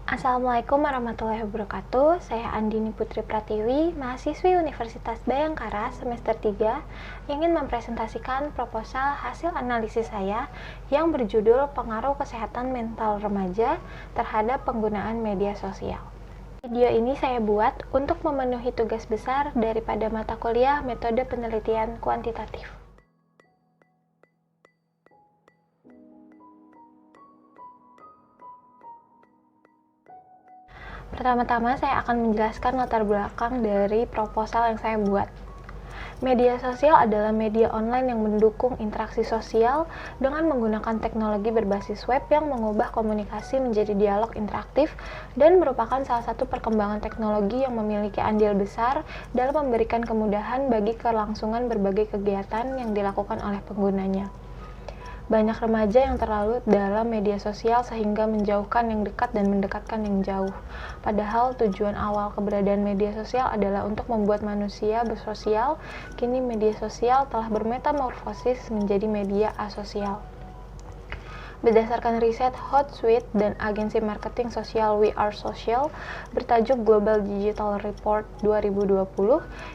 Assalamualaikum warahmatullahi wabarakatuh. Saya Andini Putri Pratiwi, mahasiswi Universitas Bhayangkara semester 3, ingin mempresentasikan proposal hasil analisis saya yang berjudul Pengaruh Kesehatan Mental Remaja terhadap Penggunaan Media Sosial. Video ini saya buat untuk memenuhi tugas besar daripada mata kuliah Metode Penelitian Kuantitatif. Pertama-tama saya akan menjelaskan latar belakang dari proposal yang saya buat. Media sosial adalah media online yang mendukung interaksi sosial dengan menggunakan teknologi berbasis web yang mengubah komunikasi menjadi dialog interaktif dan merupakan salah satu perkembangan teknologi yang memiliki andil besar dalam memberikan kemudahan bagi kelangsungan berbagai kegiatan yang dilakukan oleh penggunanya. Banyak remaja yang terlalu dalam media sosial sehingga menjauhkan yang dekat dan mendekatkan yang jauh. Padahal tujuan awal keberadaan media sosial adalah untuk membuat manusia bersosial, kini media sosial telah bermetamorfosis menjadi media asosial. Berdasarkan riset Hootsuite dan agensi marketing sosial We Are Social bertajuk Global Digital Report 2020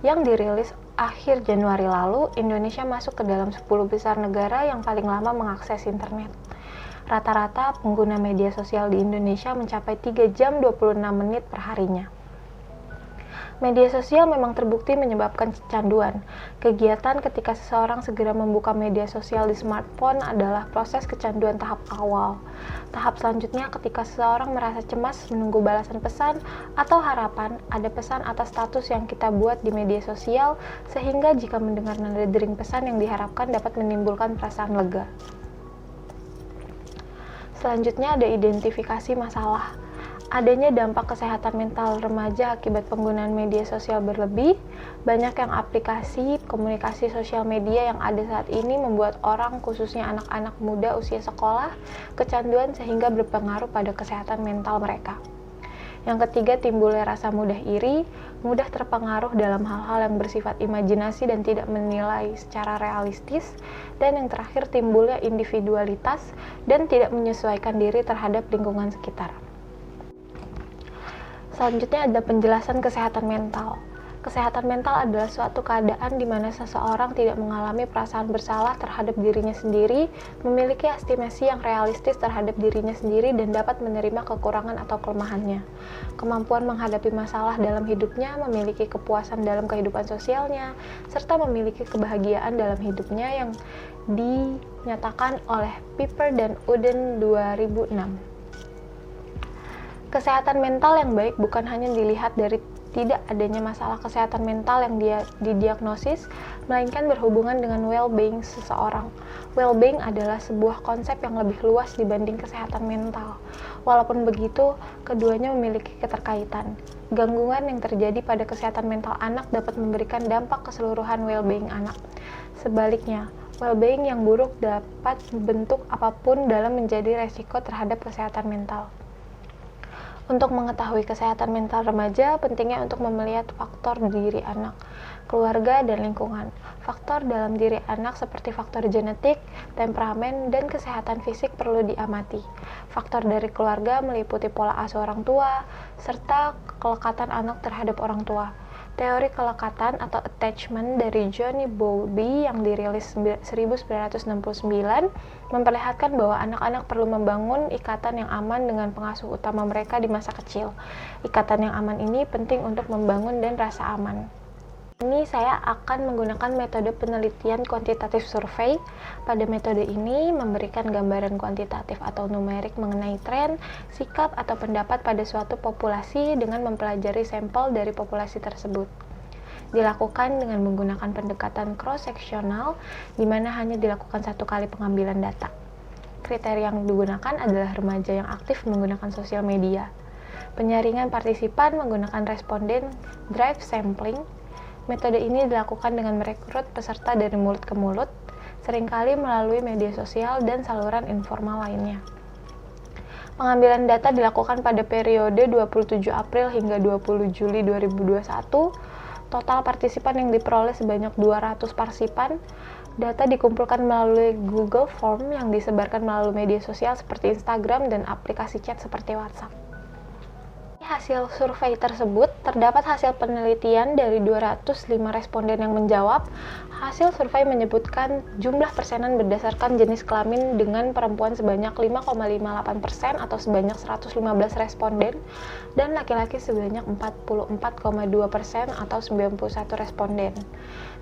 yang dirilis akhir Januari lalu, Indonesia masuk ke dalam 10 besar negara yang paling lama mengakses internet. Rata-rata pengguna media sosial di Indonesia mencapai 3 jam 26 menit per harinya. Media sosial memang terbukti menyebabkan kecanduan. Kegiatan ketika seseorang segera membuka media sosial di smartphone adalah proses kecanduan tahap awal. Tahap selanjutnya ketika seseorang merasa cemas menunggu balasan pesan atau harapan, ada pesan atas status yang kita buat di media sosial, sehingga jika mendengar nada dering pesan yang diharapkan dapat menimbulkan perasaan lega. Selanjutnya ada identifikasi masalah. Adanya dampak kesehatan mental remaja akibat penggunaan media sosial berlebih. Banyak yang aplikasi komunikasi sosial media yang ada saat ini membuat orang, khususnya anak-anak muda usia sekolah, kecanduan sehingga berpengaruh pada kesehatan mental mereka. Yang ketiga, timbulnya rasa mudah iri, mudah terpengaruh dalam hal-hal yang bersifat imajinasi dan tidak menilai secara realistis. Dan yang terakhir, timbulnya individualitas dan tidak menyesuaikan diri terhadap lingkungan sekitar. Selanjutnya ada penjelasan kesehatan mental. Kesehatan mental adalah suatu keadaan di mana seseorang tidak mengalami perasaan bersalah terhadap dirinya sendiri, memiliki estimasi yang realistis terhadap dirinya sendiri dan dapat menerima kekurangan atau kelemahannya. Kemampuan menghadapi masalah dalam hidupnya, memiliki kepuasan dalam kehidupan sosialnya, serta memiliki kebahagiaan dalam hidupnya yang dinyatakan oleh Piper dan Uden 2006. Kesehatan mental yang baik bukan hanya dilihat dari tidak adanya masalah kesehatan mental yang didiagnosis, melainkan berhubungan dengan well-being seseorang. Well-being adalah sebuah konsep yang lebih luas dibanding kesehatan mental. Walaupun begitu, keduanya memiliki keterkaitan. Gangguan yang terjadi pada kesehatan mental anak dapat memberikan dampak keseluruhan well-being anak. Sebaliknya, well-being yang buruk dapat bentuk apapun dalam menjadi resiko terhadap kesehatan mental. Untuk mengetahui kesehatan mental remaja, pentingnya untuk melihat faktor diri anak, keluarga, dan lingkungan. Faktor dalam diri anak seperti faktor genetik, temperamen, dan kesehatan fisik perlu diamati. Faktor dari keluarga meliputi pola asuh orang tua, serta kelekatan anak terhadap orang tua. Teori kelekatan atau attachment dari Johnny Bowlby yang dirilis 1969 memperlihatkan bahwa anak-anak perlu membangun ikatan yang aman dengan pengasuh utama mereka di masa kecil. Ikatan yang aman ini penting untuk membangun dan rasa aman. Ini saya akan menggunakan metode penelitian kuantitatif survei. Pada metode ini memberikan gambaran kuantitatif atau numerik mengenai tren, sikap, atau pendapat pada suatu populasi dengan mempelajari sampel dari populasi tersebut. Dilakukan dengan menggunakan pendekatan cross-seksional, di mana hanya dilakukan satu kali pengambilan data. Kriteria yang digunakan adalah remaja yang aktif menggunakan sosial media. Penyaringan partisipan menggunakan responden drive sampling. Metode ini dilakukan dengan merekrut peserta dari mulut ke mulut, seringkali melalui media sosial dan saluran informal lainnya. Pengambilan data dilakukan pada periode 27 April hingga 20 Juli 2021. Total partisipan yang diperoleh sebanyak 200 partisipan. Data dikumpulkan melalui Google Form yang disebarkan melalui media sosial seperti Instagram dan aplikasi chat seperti WhatsApp. Hasil survei tersebut, terdapat hasil penelitian dari 205 responden yang menjawab. Hasil survei menyebutkan jumlah persenan berdasarkan jenis kelamin dengan perempuan sebanyak 5,58% atau sebanyak 115 responden dan laki-laki sebanyak 44,2% atau 91 responden.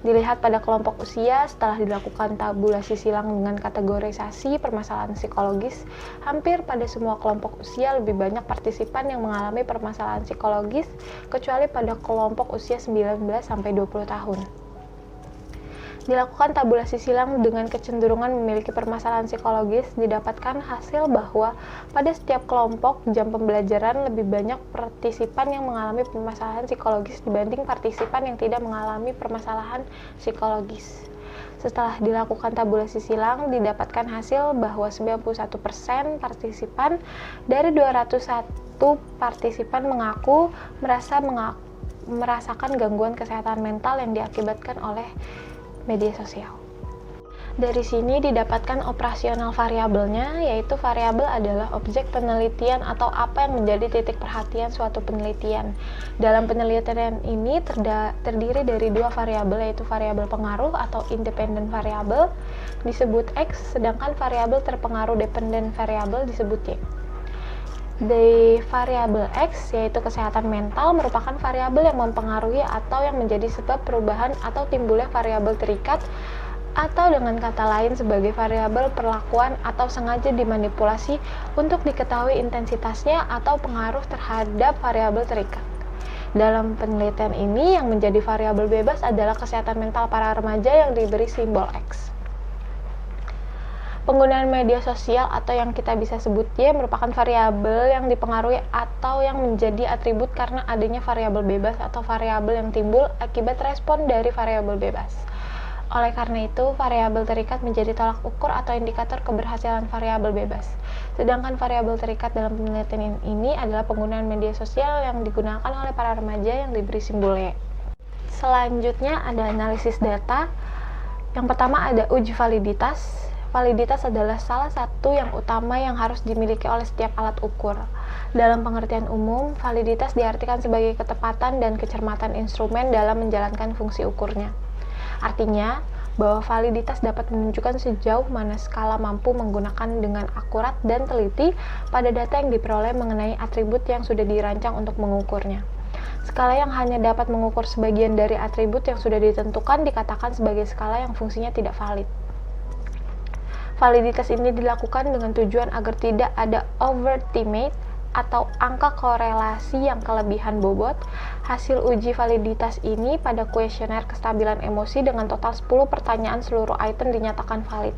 Dilihat pada kelompok usia, setelah dilakukan tabulasi silang dengan kategorisasi permasalahan psikologis, hampir pada semua kelompok usia lebih banyak partisipan yang mengalami permasalahan psikologis, kecuali pada kelompok usia 19-20 tahun. Dilakukan tabulasi silang dengan kecenderungan memiliki permasalahan psikologis, didapatkan hasil bahwa pada setiap kelompok jam pembelajaran lebih banyak partisipan yang mengalami permasalahan psikologis dibanding partisipan yang tidak mengalami permasalahan psikologis. Setelah dilakukan tabulasi silang, didapatkan hasil bahwa 91% partisipan dari 201 partisipan mengaku merasakan gangguan kesehatan mental yang diakibatkan oleh media sosial. Dari sini didapatkan operasional variabelnya, yaitu variabel adalah objek penelitian atau apa yang menjadi titik perhatian suatu penelitian. Dalam penelitian ini terdiri dari dua variabel, yaitu variabel pengaruh atau independent variable disebut X, sedangkan variabel terpengaruh dependent variable disebut Y. Di variabel X, yaitu kesehatan mental, merupakan variabel yang mempengaruhi atau yang menjadi sebab perubahan atau timbulnya variabel terikat, atau dengan kata lain sebagai variabel perlakuan atau sengaja dimanipulasi untuk diketahui intensitasnya atau pengaruh terhadap variabel terikat. Dalam penelitian ini, yang menjadi variabel bebas adalah kesehatan mental para remaja yang diberi simbol X. Penggunaan media sosial atau yang kita bisa sebut Y merupakan variabel yang dipengaruhi atau yang menjadi atribut karena adanya variabel bebas atau variabel yang timbul akibat respon dari variabel bebas. Oleh karena itu, variabel terikat menjadi tolak ukur atau indikator keberhasilan variabel bebas. Sedangkan variabel terikat dalam penelitian ini adalah penggunaan media sosial yang digunakan oleh para remaja yang diberi simbol Y. Selanjutnya ada analisis data. Yang pertama ada uji validitas. Validitas adalah salah satu yang utama yang harus dimiliki oleh setiap alat ukur. Dalam pengertian umum, validitas diartikan sebagai ketepatan dan kecermatan instrumen dalam menjalankan fungsi ukurnya. Artinya, bahwa validitas dapat menunjukkan sejauh mana skala mampu menggunakan dengan akurat dan teliti pada data yang diperoleh mengenai atribut yang sudah dirancang untuk mengukurnya. Skala yang hanya dapat mengukur sebagian dari atribut yang sudah ditentukan dikatakan sebagai skala yang fungsinya tidak valid. Validitas ini dilakukan dengan tujuan agar tidak ada overestimate atau angka korelasi yang kelebihan bobot. Hasil uji validitas ini pada kuesioner kestabilan emosi dengan total 10 pertanyaan seluruh item dinyatakan valid.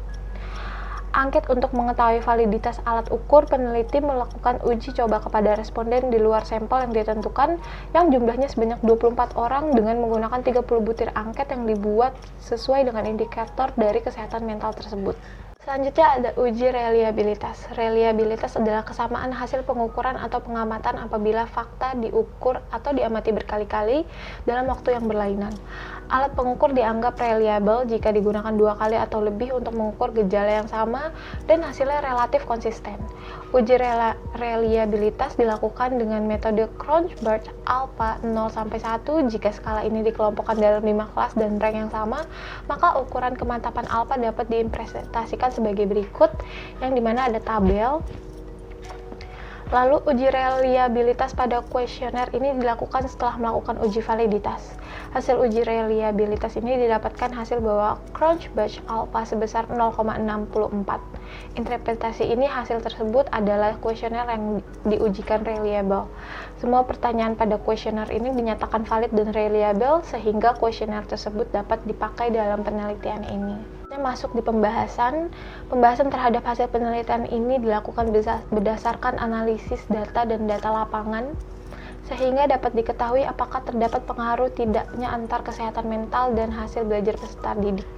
Angket untuk mengetahui validitas alat ukur, peneliti melakukan uji coba kepada responden di luar sampel yang ditentukan yang jumlahnya sebanyak 24 orang dengan menggunakan 30 butir angket yang dibuat sesuai dengan indikator dari kesehatan mental tersebut. Selanjutnya ada uji reliabilitas. Reliabilitas adalah kesamaan hasil pengukuran atau pengamatan apabila fakta diukur atau diamati berkali-kali dalam waktu yang berlainan. Alat pengukur dianggap reliable jika digunakan 2 kali atau lebih untuk mengukur gejala yang sama dan hasilnya relatif konsisten. Uji reliabilitas dilakukan dengan metode Cronenberg alpha 0-1. Jika skala ini dikelompokkan dalam 5 kelas dan rank yang sama, maka ukuran kemantapan alpha dapat diimplementasikan sebagai berikut, yang dimana ada tabel. Lalu uji reliabilitas pada kuesioner ini dilakukan setelah melakukan uji validitas. Hasil uji reliabilitas ini didapatkan hasil bahwa Cronenberg alpha sebesar 0,64. Interpretasi ini hasil tersebut adalah kuesioner yang diujikan reliable. Semua pertanyaan pada kuesioner ini dinyatakan valid dan reliable sehingga kuesioner tersebut dapat dipakai dalam penelitian ini. Masuk di pembahasan terhadap hasil penelitian ini dilakukan berdasarkan analisis data dan data lapangan sehingga dapat diketahui apakah terdapat pengaruh tidaknya antar kesehatan mental dan hasil belajar peserta didik.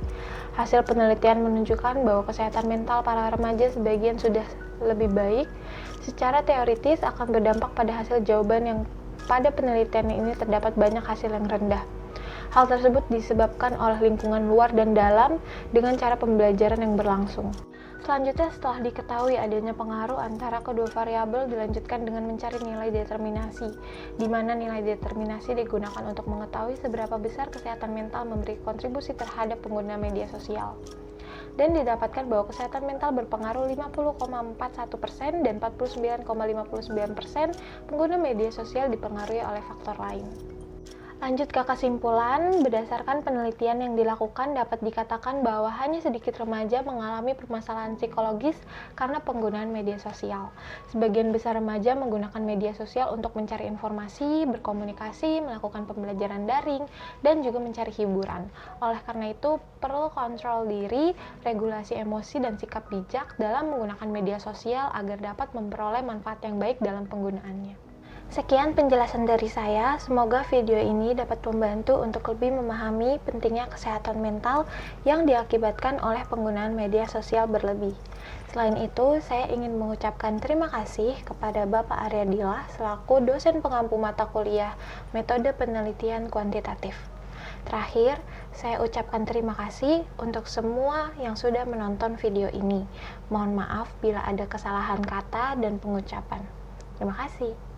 Hasil penelitian menunjukkan bahwa kesehatan mental para remaja sebagian sudah lebih baik. Secara teoritis akan berdampak pada hasil jawaban yang pada penelitian ini terdapat banyak hasil yang rendah. Hal tersebut disebabkan oleh lingkungan luar dan dalam dengan cara pembelajaran yang berlangsung. Selanjutnya, setelah diketahui adanya pengaruh antara kedua variabel, dilanjutkan dengan mencari nilai determinasi, di mana nilai determinasi digunakan untuk mengetahui seberapa besar kesehatan mental memberi kontribusi terhadap pengguna media sosial. Dan didapatkan bahwa kesehatan mental berpengaruh 50,41% dan 49,59% pengguna media sosial dipengaruhi oleh faktor lain. Lanjut ke kesimpulan, berdasarkan penelitian yang dilakukan dapat dikatakan bahwa hanya sedikit remaja mengalami permasalahan psikologis karena penggunaan media sosial. Sebagian besar remaja menggunakan media sosial untuk mencari informasi, berkomunikasi, melakukan pembelajaran daring, dan juga mencari hiburan. Oleh karena itu, perlu kontrol diri, regulasi emosi, dan sikap bijak dalam menggunakan media sosial agar dapat memperoleh manfaat yang baik dalam penggunaannya. Sekian penjelasan dari saya, semoga video ini dapat membantu untuk lebih memahami pentingnya kesehatan mental yang diakibatkan oleh penggunaan media sosial berlebih. Selain itu, saya ingin mengucapkan terima kasih kepada Bapak Aryadillah selaku dosen pengampu mata kuliah Metode Penelitian Kuantitatif. Terakhir, saya ucapkan terima kasih untuk semua yang sudah menonton video ini. Mohon maaf bila ada kesalahan kata dan pengucapan. Terima kasih.